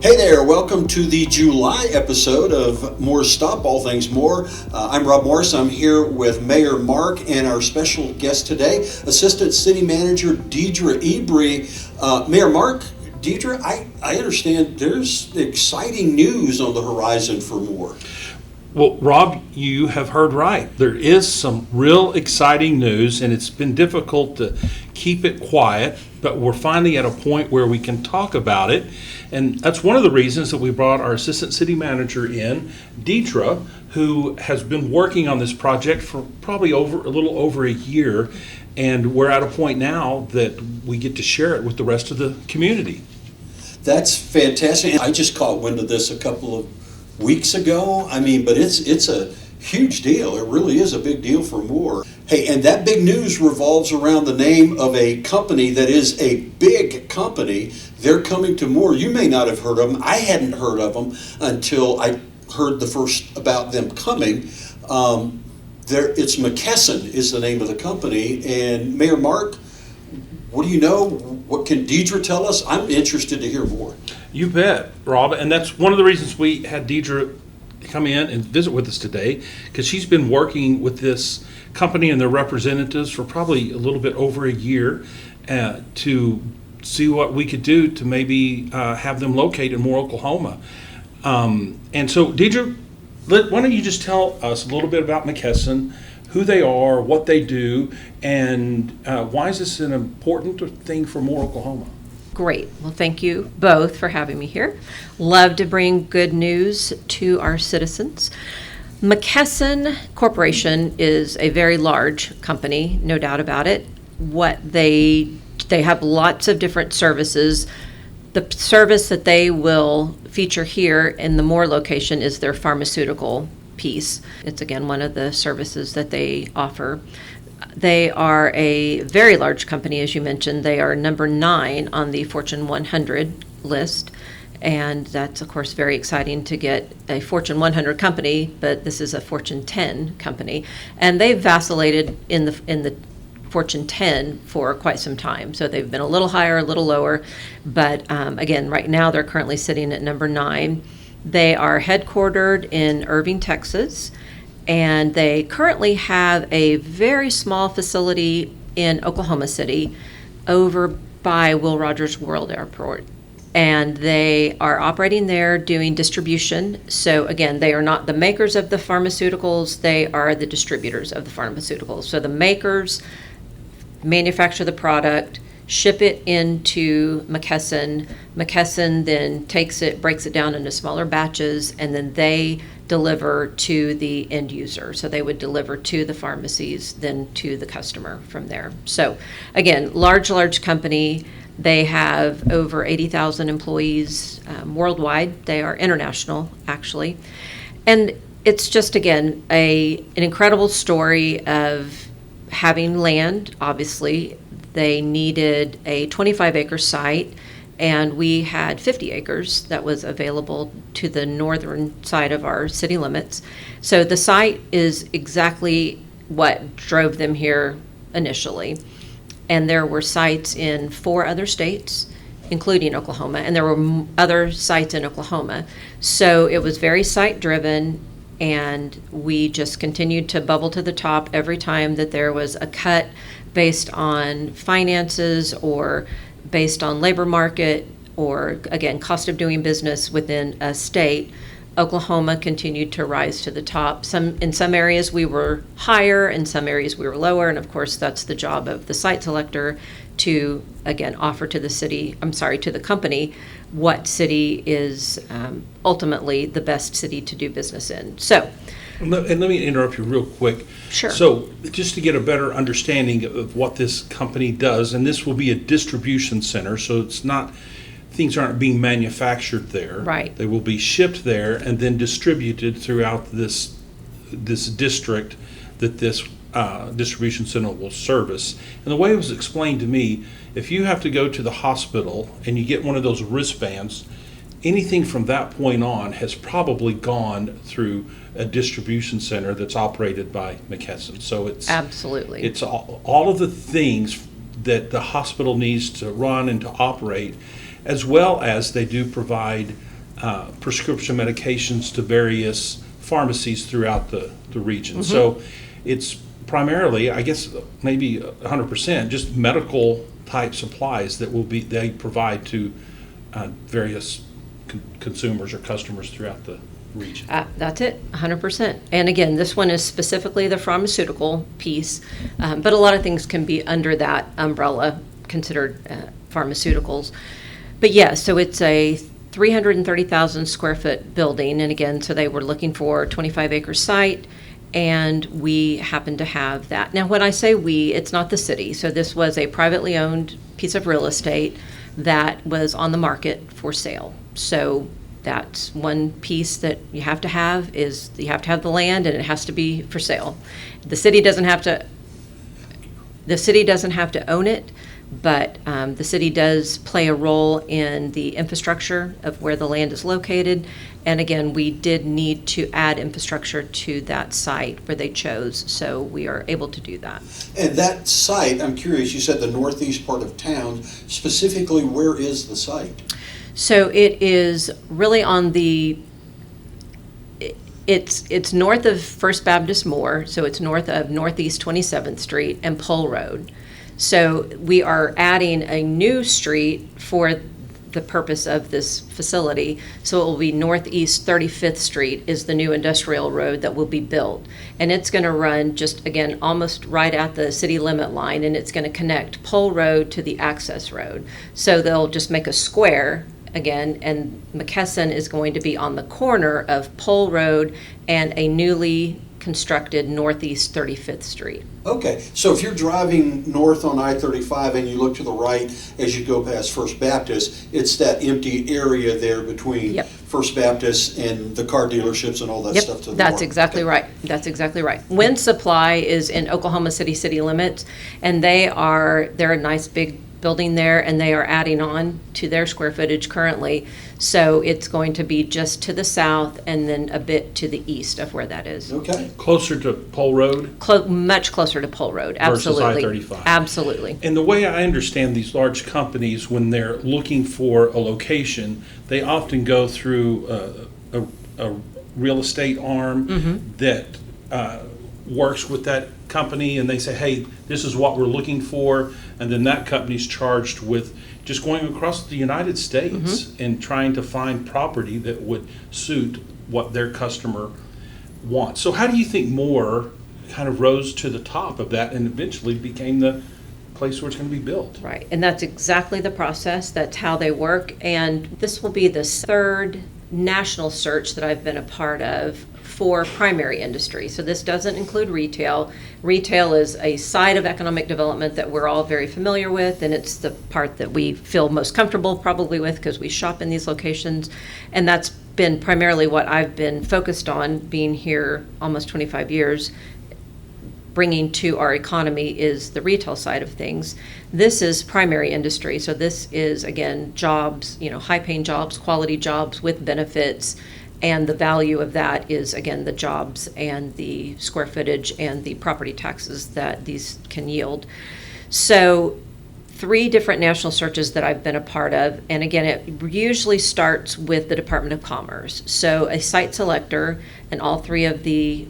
Hey there, welcome to the July episode of More Stop, All Things More. I'm Rob Morris. I'm here with Mayor Mark and our special guest today, Assistant City Manager Deidre Ebrey. Mayor Mark, Deidre, I understand there's exciting news on the horizon for Moore. Well, Rob, you have heard right. There is some real exciting news, and it's been difficult to keep it quiet, but we're finally at a point where we can talk about it. And that's one of the reasons that we brought our Assistant City Manager in, Deidre, who has been working on this project for probably a little over a year. And we're at a point now that we get to share it with the rest of the community. That's fantastic. I just caught wind of this a couple of weeks ago. But it's a huge deal. It really is a big deal for Moore. Hey, and that big news revolves around the name of a company that is a big company. They're coming to Moore. You may not have heard of them. I hadn't heard of them until I heard the first about them coming. It's McKesson is the name of the company. And Mayor Mark, what do you know? What can Deidre tell us? I'm interested to hear more. You bet, Rob. And that's one of the reasons we had Deidre come in and visit with us today, because she's been working with this company and their representatives for probably a little bit over a year to see what we could do to maybe have them located in Moore, Oklahoma. And so, Deidre, why don't you just tell us a little bit about McKesson, who they are, what they do, and why is this an important thing for Moore, Oklahoma? Great. Well, thank you both for having me here. Love to bring good news to our citizens. McKesson Corporation is a very large company, no doubt about it. They have lots of different services. The service that they will feature here in the Moore location is their pharmaceutical piece. It's again one of the services that they offer. They are a very large company, as you mentioned. They are number 9 on the Fortune 100 list. And that's, of course, very exciting to get a Fortune 100 company, but this is a Fortune 10 company. And they've vacillated in the Fortune 10 for quite some time. So they've been a little higher, a little lower. But again, right now they're currently sitting at number 9. They are headquartered in Irving, Texas. And they currently have a very small facility in Oklahoma City over by Will Rogers World Airport. And they are operating there doing distribution. So again, they are not the makers of the pharmaceuticals, they are the distributors of the pharmaceuticals. So the makers manufacture the product, ship it into McKesson. McKesson then takes it, breaks it down into smaller batches, and then they deliver to the end user. So they would deliver to the pharmacies, then to the customer from there. So again, large company. They have over 80,000 employees worldwide. They are international, actually. And it's just, again, an incredible story of having land. Obviously, they needed a 25-acre site, and we had 50 acres that was available to the northern side of our city limits. So the site is exactly what drove them here initially. And there were sites in 4 other states, including Oklahoma, and there were other sites in Oklahoma. So it was very site-driven, and we just continued to bubble to the top every time that there was a cut based on finances or based on labor market or, again, cost of doing business within a state. Oklahoma continued to rise to the top. In some areas we were higher, in some areas we were lower, and of course that's the job of the site selector to, again, offer to the company what city is ultimately the best city to do business in. So, and let me interrupt you real quick. Sure. So just to get a better understanding of what this company does, and this will be a distribution center, so it's not, things aren't being manufactured there. Right. They will be shipped there and then distributed throughout this district that this distribution center will service. And the way it was explained to me, if you have to go to the hospital and you get one of those wristbands, anything from that point on has probably gone through a distribution center that's operated by McKesson. So it's absolutely, it's all of the things that the hospital needs to run and to operate, as well as they do provide prescription medications to various pharmacies throughout the region. So it's primarily, I guess, maybe 100% just medical type supplies that they provide to various consumers or customers throughout the region. That's it, 100%. And again, this one is specifically the pharmaceutical piece, but a lot of things can be under that umbrella considered pharmaceuticals. But yeah, so it's a 330,000 square foot building. And again, so they were looking for a 25-acre site, and we happen to have that. Now, when I say we, it's not the city. So this was a privately owned piece of real estate that was on the market for sale. So that's one piece that you have to have, is you have to have the land, and it has to be for sale. The city doesn't have to own it, but the city does play a role in the infrastructure of where the land is located. And again, we did need to add infrastructure to that site where they chose, so we are able to do that. And that site, I'm curious, you said the northeast part of town. Specifically, where is the site? So it is really on it's north of First Baptist Moore, so it's north of Northeast 27th Street and Pole Road. So we are adding a new street for the purpose of this facility. So it will be Northeast 35th Street is the new industrial road that will be built. And it's going to run just, again, almost right at the city limit line, and it's going to connect Pole Road to the access road. So they'll just make a square again, and McKesson is going to be on the corner of Pole Road and a newly constructed Northeast 35th Street. Okay, so if you're driving north on I-35 and you look to the right as you go past First Baptist, it's that empty area there between First Baptist and the car dealerships and all that stuff to the That's north. exactly right. That's exactly right. Wind Supply is in Oklahoma city limits, and they're a nice big building there, and they are adding on to their square footage currently. So it's going to be just to the south and then a bit to the east of where that is. Okay. Closer to Pole Road? Much closer to Pole Road, absolutely. Versus I-35. Absolutely. And the way I understand these large companies, when they're looking for a location, they often go through a real estate arm that works with that company, and they say, hey, this is what we're looking for, and then that company's charged with just going across the United States and trying to find property that would suit what their customer wants. So how do you think Moore kind of rose to the top of that and eventually became the place where it's going to be built? Right, and that's exactly the process. That's how they work, and this will be the third national search that I've been a part of for primary industry. So this doesn't include retail. Retail is a side of economic development that we're all very familiar with, and it's the part that we feel most comfortable probably with because we shop in these locations. And that's been primarily what I've been focused on, being here almost 25 years. Bringing to our economy is the retail side of things. This is primary industry. So this is, again, jobs, high-paying jobs, quality jobs with benefits. And the value of that is, again, the jobs and the square footage and the property taxes that these can yield. So 3 different national searches that I've been a part of. And again, it usually starts with the Department of Commerce. So a site selector, and all 3 of the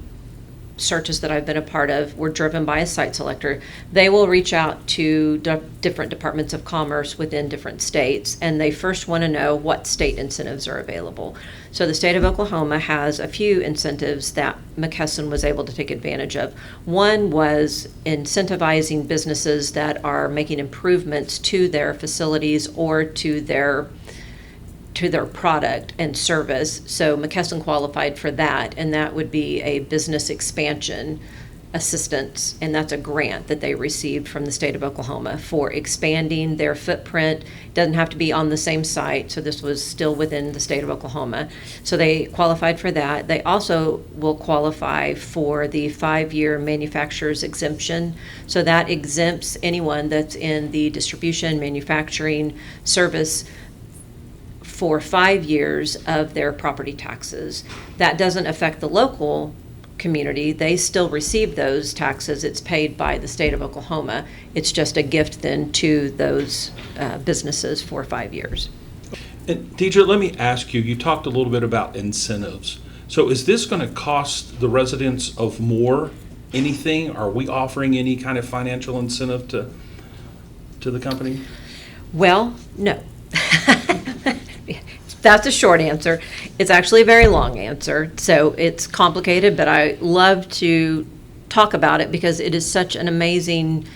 searches that I've been a part of were driven by a site selector. They will reach out to different departments of commerce within different states, and they first want to know what state incentives are available. So the state of Oklahoma has a few incentives that McKesson was able to take advantage of. One was incentivizing businesses that are making improvements to their facilities or to their product and service. So McKesson qualified for that, and that would be a business expansion assistance, and that's a grant that they received from the state of Oklahoma for expanding their footprint. It doesn't have to be on the same site, so this was still within the state of Oklahoma. So they qualified for that. They also will qualify for the 5-year manufacturer's exemption. So that exempts anyone that's in the distribution, manufacturing, service for 5 years of their property taxes. That doesn't affect the local community. They still receive those taxes. It's paid by the state of Oklahoma. It's just a gift then to those businesses for 5 years. And Deidre, let me ask you, you talked a little bit about incentives. So is this going to cost the residents of Moore anything? Are we offering any kind of financial incentive to the company? Well, no. That's a short answer. It's actually a very long answer, so it's complicated, but I love to talk about it because it is such an amazing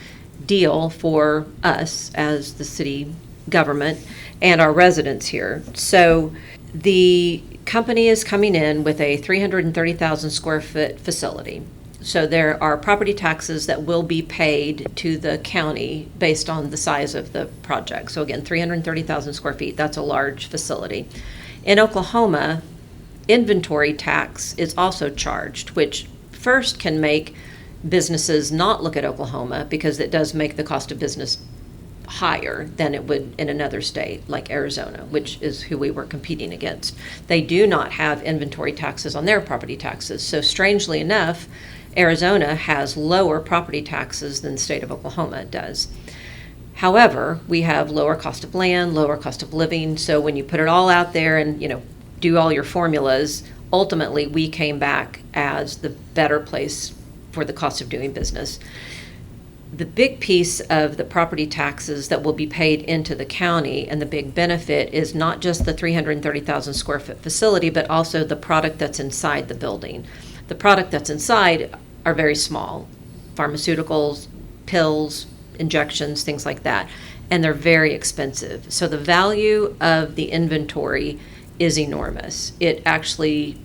deal for us as the city government and our residents here. So the company is coming in with a 330,000 square foot facility. So there are property taxes that will be paid to the county based on the size of the project. So again, 330,000 square feet, that's a large facility. In Oklahoma, inventory tax is also charged, which first can make businesses not look at Oklahoma because it does make the cost of business higher than it would in another state like Arizona, which is who we were competing against. They do not have inventory taxes on their property taxes. So strangely enough, Arizona has lower property taxes than the state of Oklahoma does. However, we have lower cost of land, lower cost of living. So when you put it all out there and, do all your formulas, ultimately we came back as the better place for the cost of doing business. The big piece of the property taxes that will be paid into the county and the big benefit is not just the 330,000 square foot facility, but also the product that's inside the building. The product that's inside are very small, pharmaceuticals, pills, injections, things like that, and they're very expensive. So the value of the inventory is enormous. It actually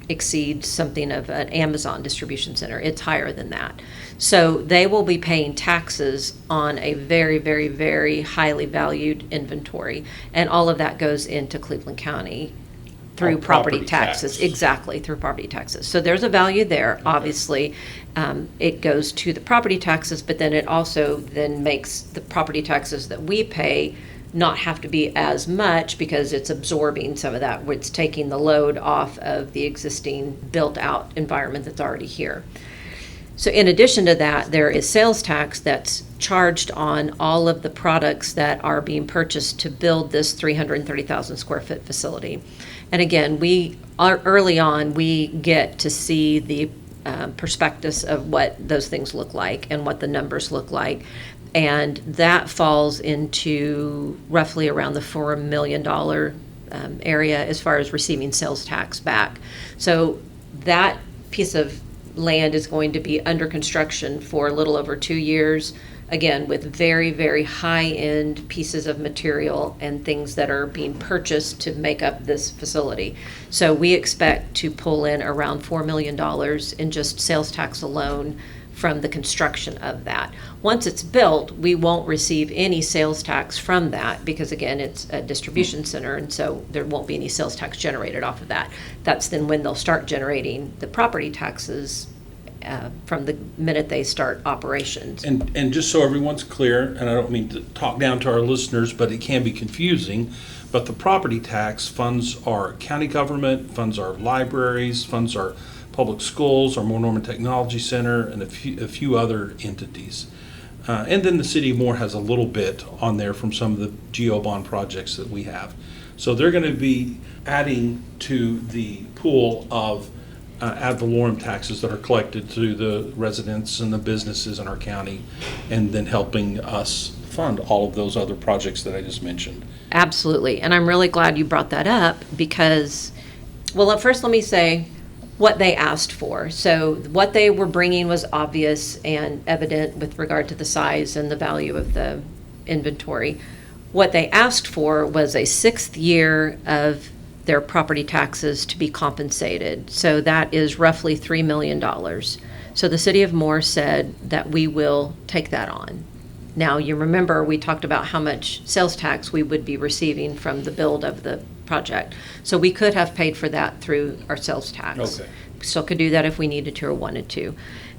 exceeds something of an Amazon distribution center. It's higher than that. So they will be paying taxes on a very, very, very highly valued inventory. And all of that goes into Cleveland County through property taxes. Exactly, through property taxes. So there's a value there. Obviously, it goes to the property taxes, but then it also then makes the property taxes that we pay not have to be as much because it's absorbing some of that. It's taking the load off of the existing built-out environment that's already here. So in addition to that, there is sales tax that's charged on all of the products that are being purchased to build this 330,000 square foot facility. And again, early on, we get to see the prospectus of what those things look like and what the numbers look like. And that falls into roughly around the $4 million area as far as receiving sales tax back. So that piece of land is going to be under construction for a little over 2 years, again, with very, very high-end pieces of material and things that are being purchased to make up this facility. So we expect to pull in around $4 million in just sales tax alone from the construction of that. Once it's built, we won't receive any sales tax from that because, again, it's a distribution center, and so there won't be any sales tax generated off of that. That's then when they'll start generating the property taxes from the minute they start operations. And just so everyone's clear, and I don't mean to talk down to our listeners, but it can be confusing, but the property tax funds our county government, funds our libraries, funds our public schools, our Moore Norman Technology Center, and a few other entities. And then the city of Moore has a little bit on there from some of the GO bond projects that we have. So they're going to be adding to the pool of ad valorem taxes that are collected through the residents and the businesses in our county, and then helping us fund all of those other projects that I just mentioned. Absolutely. And I'm really glad you brought that up because, well, at first let me say what they asked for. So what they were bringing was obvious and evident with regard to the size and the value of the inventory. What they asked for was a 6th year of their property taxes to be compensated. So that is roughly $3 million. So the city of Moore said that we will take that on. Now, you remember we talked about how much sales tax we would be receiving from the build of the project. So we could have paid for that through our sales tax. Okay. We still could do that if we needed to or wanted to.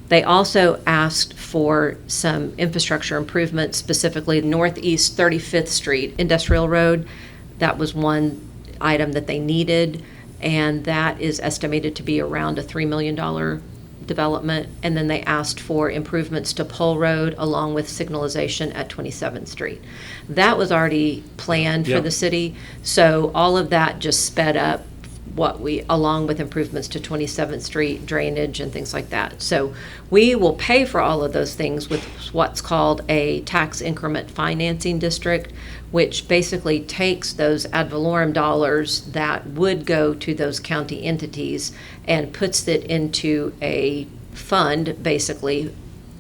They also asked for some infrastructure improvements, specifically Northeast 35th Street Industrial Road. That was one item that they needed, and that is estimated to be around a $3 million development, and then they asked for improvements to Pole Road along with signalization at 27th Street. That was already planned for the city, so all of that just sped up along with improvements to 27th Street, drainage and things like that. So we will pay for all of those things with what's called a tax increment financing district, which basically takes those ad valorem dollars that would go to those county entities and puts it into a fund, basically,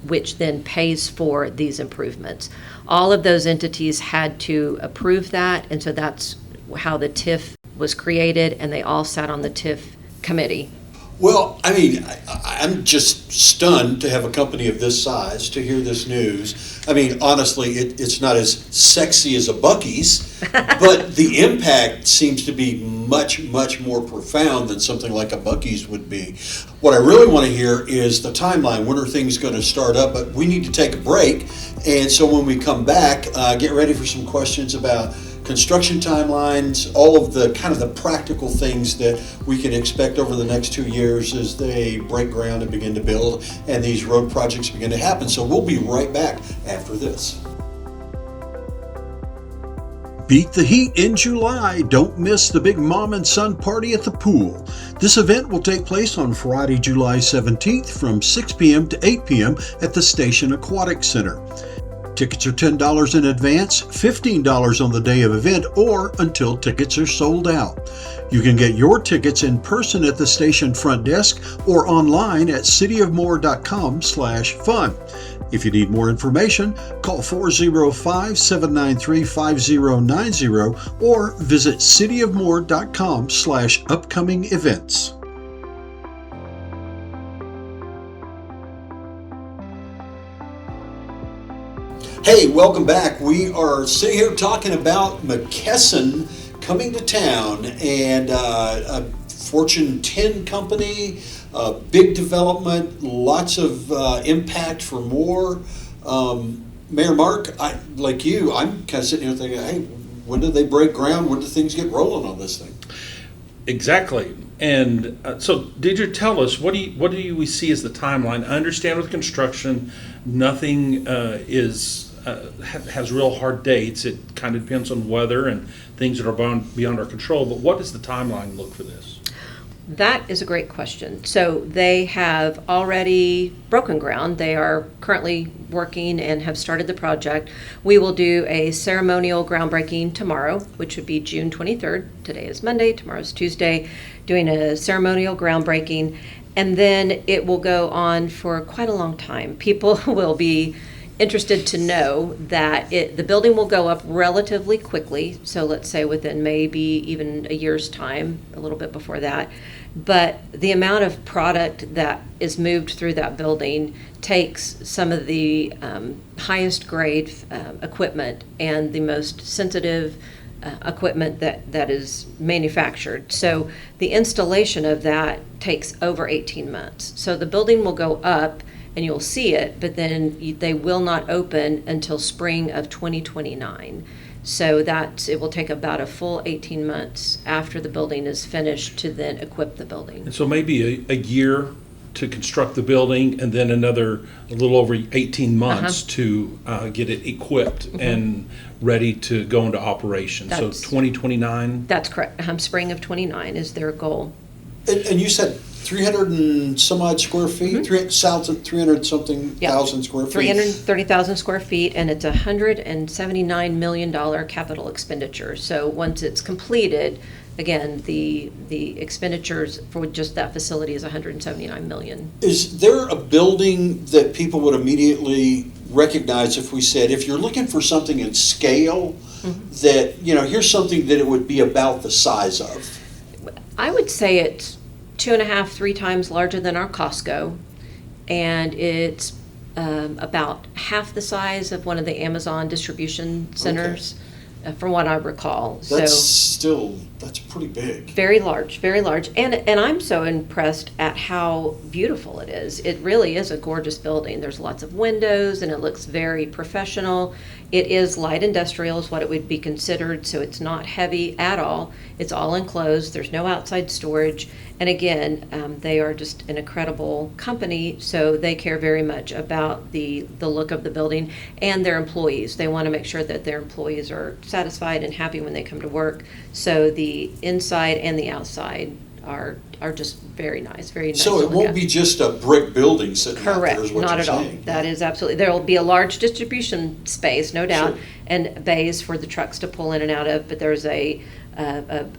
which then pays for these improvements. All of those entities had to approve that, and so that's how the TIF was created, and they all sat on the TIF committee. Well, I mean, I'm just stunned to have a company of this size to hear this news. I mean, honestly, it's not as sexy as a Buc-ee's, but the impact seems to be much, much more profound than something like a Buc-ee's would be. What I really want to hear is the timeline. When are things going to start up? But we need to take a break. And so when we come back, get ready for some questions about construction timelines, all of the kind of the practical things that we can expect over the next 2 years as they break ground and begin to build and these road projects begin to happen. So we'll be right back after this. Beat the heat in July. Don't miss the big mom and son party at the pool. This event will take place on Friday, July 17th from 6 p.m. to 8 p.m. at the Station Aquatic Center. Tickets are $10 in advance, $15 on the day of event, or until tickets are sold out. You can get your tickets in person at the station front desk or online at cityofmore.com/fun. If you need more information, call 405-793-5090 or visit cityofmore.com/upcoming events. Hey, welcome back. We are sitting here talking about McKesson coming to town, and a Fortune 10 company, big development, lots of impact for more. Mayor Mark, like you, I'm kind of sitting here thinking, hey, when do they break ground? When do things get rolling on this thing? Exactly. And so, Deidre, tell us, what do we see as the timeline? I understand with construction, nothing has real hard dates. It kind of depends on weather and things that are beyond our control. But what does the timeline look for this? That is a great question. So they have already broken ground. They are currently working and have started the project. We will do a ceremonial groundbreaking tomorrow, which would be June 23rd. Today is Monday, tomorrow's Tuesday, doing a ceremonial groundbreaking. And then it will go on for quite a long time. People will be interested to know that the building will go up relatively quickly, so let's say within maybe even a year's time, a little bit before that. But the amount of product that is moved through that building takes some of the highest grade equipment and the most sensitive equipment that is manufactured. So the installation of that takes over 18 months. So the building will go up and you'll see it, but then they will not open until spring of 2029. So it will take about a full 18 months after the building is finished to then equip the building. And so maybe a year to construct the building and then a little over 18 months to get it equipped and ready to go into operation. So 2029? That's correct. Spring of 29 is their goal. And you said 300 and some odd square feet, 300 something thousand square feet. 330,000 square feet, and it's $179 million capital expenditure. So once it's completed, again, the expenditures for just that facility is $179 million. Is there a building that people would immediately recognize if we said, if you're looking for something in scale, that, here's something that it would be about the size of? I would say it's 2.5, 3 times larger than our Costco, and it's about half the size of one of the Amazon distribution centers, from what I recall. That's pretty big. Very large, very large. And I'm so impressed at how beautiful it is. It really is a gorgeous building. There's lots of windows, and it looks very professional. It is light industrial is what it would be considered, so it's not heavy at all. It's all enclosed. There's no outside storage. And again, they are just an incredible company, so they care very much about the look of the building and their employees. They want to make sure that their employees are satisfied and happy when they come to work. So the inside and the outside are just very nice, very nice. So it won't be just a brick building sitting out there, is Correct, what not you're at all. saying. That is absolutely, there will be a large distribution space, no doubt, Sure. and bays for the trucks to pull in and out of, but there's a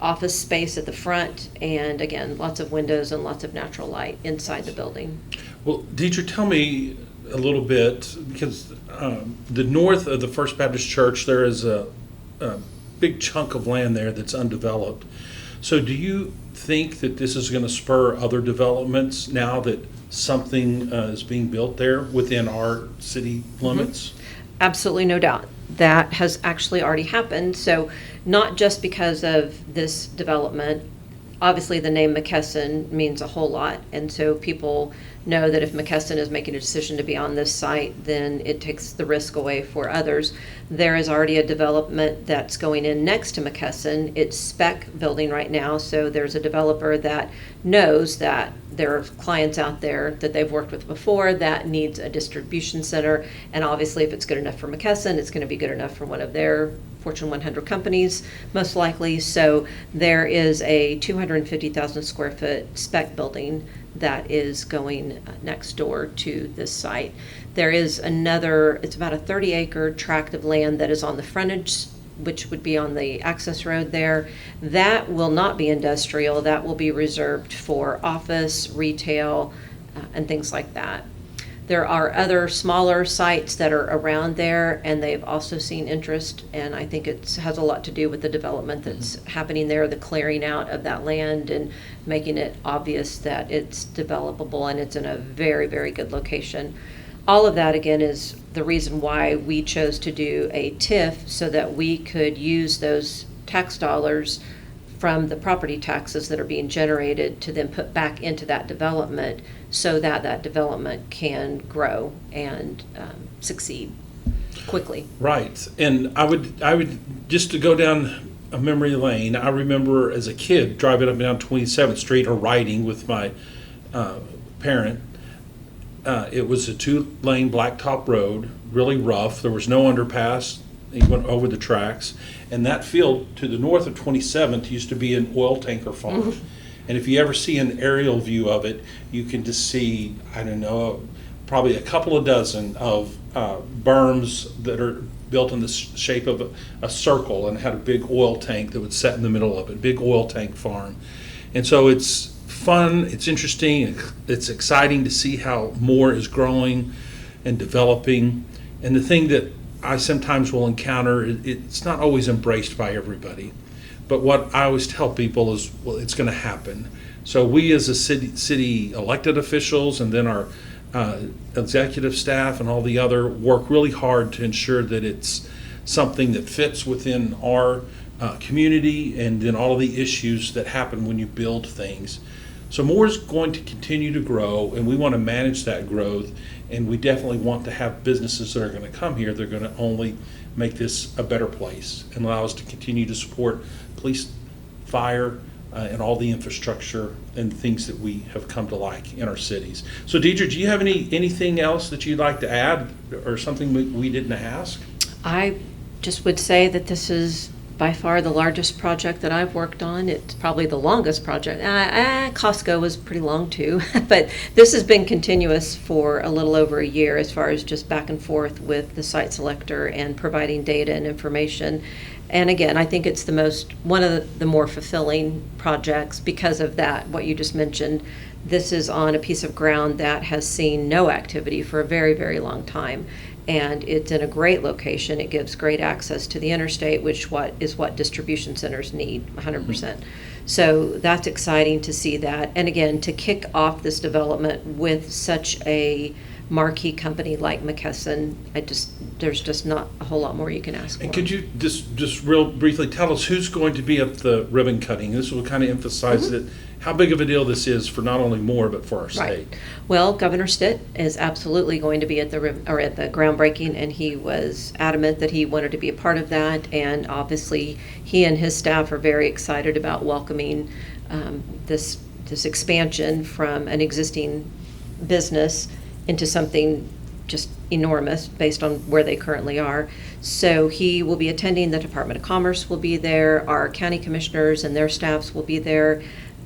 office space at the front, and again, lots of windows and lots of natural light inside the building. Well, Deidre, tell me a little bit, because the north of the First Baptist Church, there is a big chunk of land there that's undeveloped. So do you think that this is going to spur other developments now that something is being built there within our city limits? Absolutely, no doubt. That has actually already happened. So not just because of this development, obviously the name McKesson means a whole lot. And so people know that if McKesson is making a decision to be on this site, then it takes the risk away for others. There is already a development that's going in next to McKesson. It's spec building right now. So there's a developer that knows that there are clients out there that they've worked with before that needs a distribution center. And obviously if it's good enough for McKesson, it's going to be good enough for one of their Fortune 100 companies, most likely. So there is a 250,000 square foot spec building that is going next door to this site. There is another, it's about a 30-acre tract of land that is on the frontage, which would be on the access road there. That will not be industrial. That will be reserved for office, retail, and things like that. There are other smaller sites that are around there, and they've also seen interest, and I think it has a lot to do with the development that's happening there, the clearing out of that land and making it obvious that it's developable and it's in a very, very good location. All of that, again, is the reason why we chose to do a TIF, so that we could use those tax dollars from the property taxes that are being generated to then put back into that development, so that that development can grow and succeed quickly. Right. And I would just to go down a memory lane, I remember as a kid driving up and down 27th Street or riding with my parent. It was a 2-lane blacktop road, really rough. There was no underpass. You went over the tracks. And that field to the north of 27th used to be an oil tanker farm. Mm-hmm. And if you ever see an aerial view of it, you can just see, I don't know, probably a couple of dozen of berms that are built in the shape of a circle, and had a big oil tank that would set in the middle of it, big oil tank farm. And so it's fun, it's interesting, it's exciting to see how more is growing and developing. And the thing that I sometimes will encounter, it's not always embraced by everybody. But what I always tell people is, well, it's going to happen. So we as a city elected officials, and then our executive staff and all the other, work really hard to ensure that it's something that fits within our community, and then all of the issues that happen when you build things. So more is going to continue to grow, and we want to manage that growth, and we definitely want to have businesses that are going to come here. They're going to only make this a better place and allow us to continue to support police, fire, and all the infrastructure and things that we have come to like in our cities. So Deidre, do you have anything else that you'd like to add, or something we didn't ask? I just would say that this is by far the largest project that I've worked on. It's probably the longest project. Costco was pretty long too, but this has been continuous for a little over a year, as far as just back and forth with the site selector and providing data and information. And again, I think it's one of the more fulfilling projects because of that, what you just mentioned. This is on a piece of ground that has seen no activity for a very, very long time. And it's in a great location. It gives great access to the interstate, which is what distribution centers need, 100%. So that's exciting to see that. And again, to kick off this development with such a marquee company like McKesson, there's just not a whole lot more you can ask for. And could you just real briefly tell us who's going to be at the ribbon cutting? This will kind of emphasize that how big of a deal this is for not only Moore but for our state. Right. Well, Governor Stitt is absolutely going to be at the groundbreaking, and he was adamant that he wanted to be a part of that. And obviously, he and his staff are very excited about welcoming this this expansion from an existing business into something just enormous based on where they currently are. So he will be attending. The Department of Commerce will be there. Our county commissioners and their staffs will be there.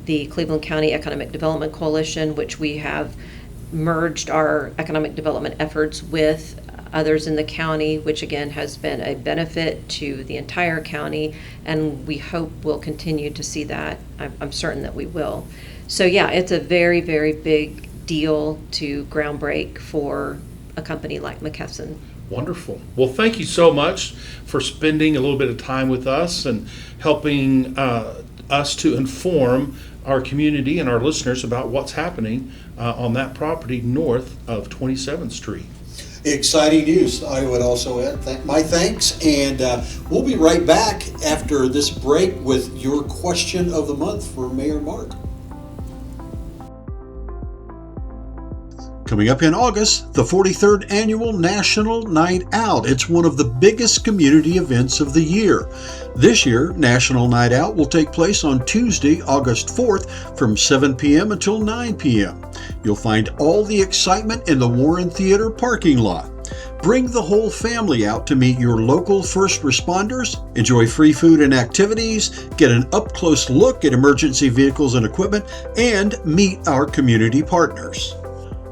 The Cleveland County Economic Development Coalition, which we have merged our economic development efforts with others in the county, which again has been a benefit to the entire county, and we hope we'll continue to see that. I'm certain that we will. So yeah, it's a very, very big deal to groundbreak for a company like McKesson. Wonderful. Well, thank you so much for spending a little bit of time with us and helping us to inform our community and our listeners about what's happening on that property north of 27th Street. Exciting news. I would also add my thanks, and we'll be right back after this break with your question of the month for Mayor Mark. Coming up in August, the 43rd Annual National Night Out. It's one of the biggest community events of the year. This year, National Night Out will take place on Tuesday, August 4th from 7 p.m. until 9 p.m. You'll find all the excitement in the Warren Theater parking lot. Bring the whole family out to meet your local first responders, enjoy free food and activities, get an up-close look at emergency vehicles and equipment, and meet our community partners.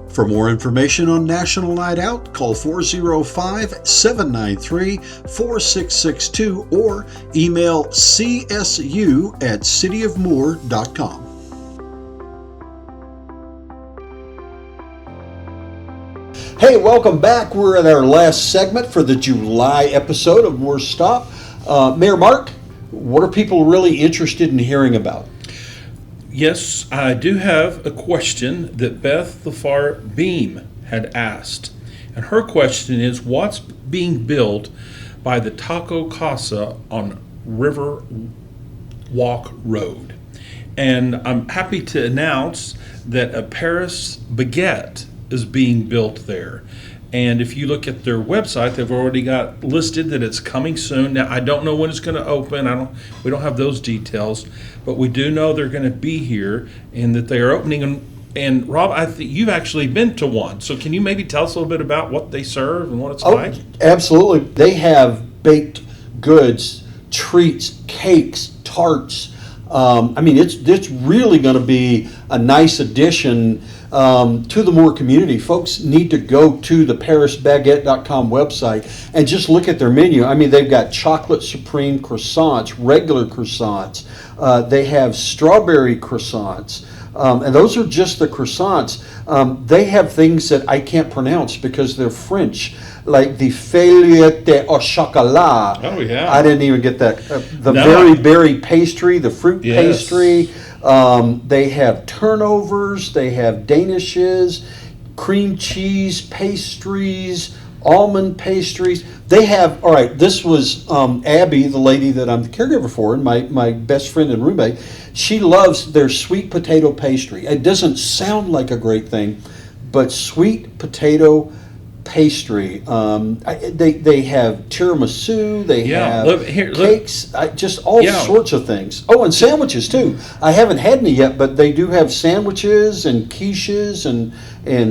For more information on National Night Out, call 405-793-4662 or email csu@cityofmoore.com. Hey, welcome back. We're at our last segment for the July episode of Moore Stop. Mayor Mark, what are people really interested in hearing about? Yes, I do have a question that Beth LaFar Beam had asked. And her question is, what's being built by the Taco Casa on River Walk Road? And I'm happy to announce that a Paris baguette is being built there. And if you look at their website, they've already got listed that it's coming soon. Now, I don't know when it's going to open. We don't have those details, but we do know they're going to be here and that they are opening. And Rob, I think you've actually been to one. So can you maybe tell us a little bit about what they serve and what it's like? Absolutely. They have baked goods, treats, cakes, tarts. It's really going to be a nice addition to the Moore community. Folks need to go to the parisbaguette.com website and just look at their menu. I mean, they've got chocolate supreme croissants, regular croissants. They have strawberry croissants. And those are just the croissants. They have things that I can't pronounce because they're French, like the feuilleté au chocolat. Oh, yeah. I didn't even get that. Berry pastry, the fruit pastry. They have turnovers, they have danishes, cream cheese pastries, almond pastries. They have, all right, this was Abby, the lady that I'm the caregiver for, and my best friend and roommate. She loves their sweet potato pastry. It doesn't sound like a great thing, but sweet potato pastry. They have tiramisu. They have cakes. Just all sorts of things. Oh, and sandwiches too. I haven't had any yet, but they do have sandwiches and quiches and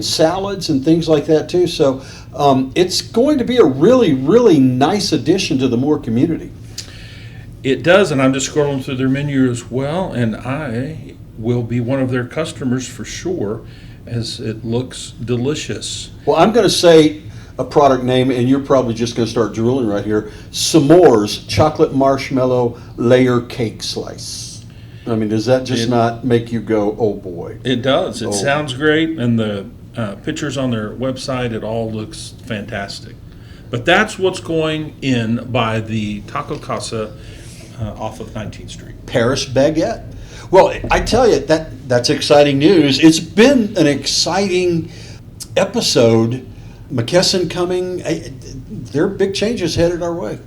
salads and things like that too. So it's going to be a really, really nice addition to the Moore community. It does, and I'm just scrolling through their menu as well, and I will be one of their customers for sure, as it looks delicious. Well, I'm going to say a product name, and you're probably just going to start drooling right here. S'mores chocolate marshmallow layer cake slice. I mean, does that just not make you go, oh boy? It does. It sounds great, and the pictures on their website, it all looks fantastic. But that's what's going in by the Taco Casa off of 19th Street. Paris baguette. Well, I tell you, that's exciting news. It's been an exciting episode. McKesson coming, there are big changes headed our way.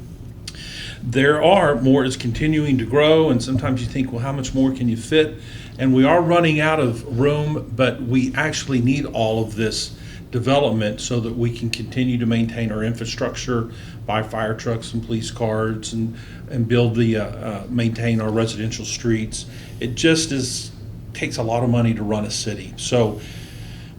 There are. More is continuing to grow, and sometimes you think, well, how much more can you fit? And we are running out of room, but we actually need all of this development so that we can continue to maintain our infrastructure, buy fire trucks and police cars, and build maintain our residential streets. It just is takes a lot of money to run a city. So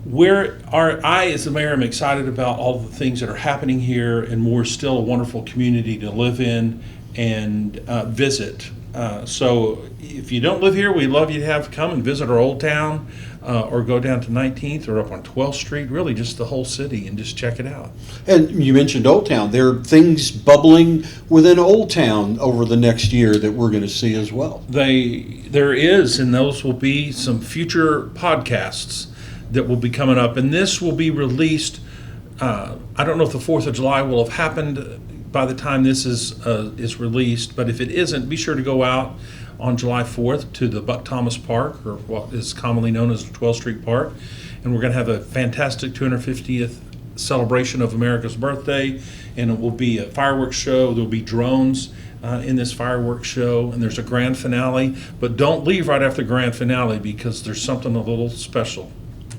I, as the mayor, am excited about all the things that are happening here, and Moore's still a wonderful community to live in and visit. So if you don't live here, we'd love you to come and visit our old town, or go down to 19th or up on 12th Street, really just the whole city, and just check it out. And you mentioned Old Town. There are things bubbling within Old Town over the next year that we're going to see as well. There is, and those will be some future podcasts that will be coming up. And this will be released, I don't know if the 4th of July will have happened by the time this is released, but if it isn't, be sure to go out on July 4th to the Buck Thomas Park, or what is commonly known as 12th Street Park. And we're going to have a fantastic 250th celebration of America's birthday, and it will be a fireworks show. There will be drones in this fireworks show, and there's a grand finale. But don't leave right after the grand finale, because there's something a little special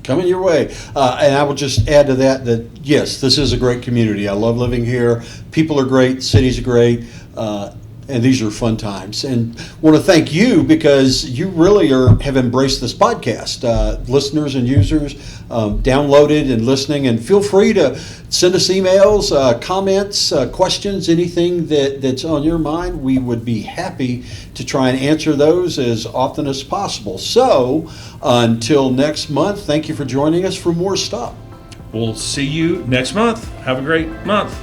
coming your way. And I will just add to that yes, this is a great community. I love living here. People are great. Cities are great. And these are fun times. And want to thank you, because you really have embraced this podcast. Listeners and users, downloaded and listening. And feel free to send us emails, comments, questions, anything that's on your mind. We would be happy to try and answer those as often as possible. So until next month, thank you for joining us for more stuff. We'll see you next month. Have a great month.